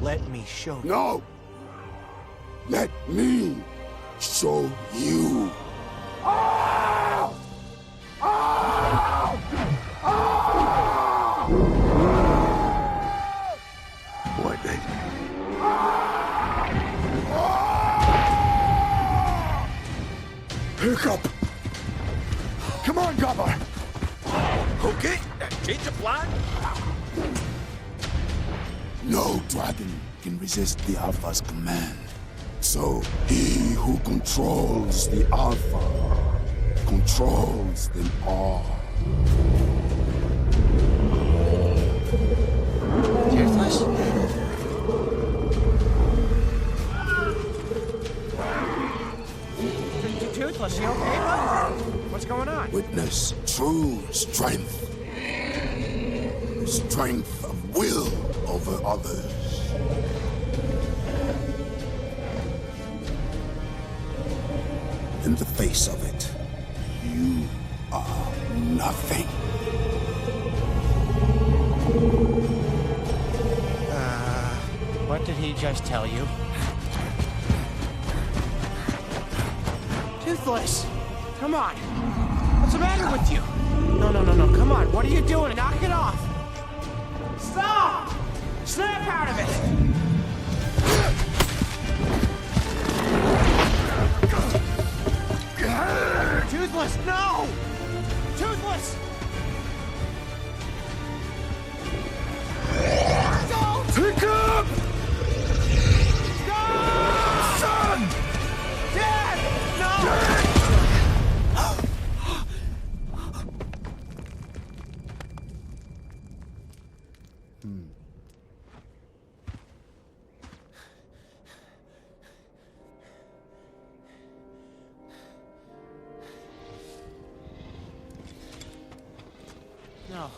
Let me show you. No! Let me show you. Ah! Ah! Ah! What the... Hiccup! Come on, Gobber! Okay, change of plan. No dragon can resist the Alpha's command. So he who controls the Alpha controls them all. Toothless? Toothless, you okay, bud? What's going on? Witness true strength. Strength of will over others. In the face of it, you are nothing. What did he just tell you? Toothless! Come on! What's the matter with you? No, come on. What are you doing? Knock it off! Stop! Snap out of it! Toothless, no! Toothless! Don't! Pick up! Stop! Son! Dad! No! No.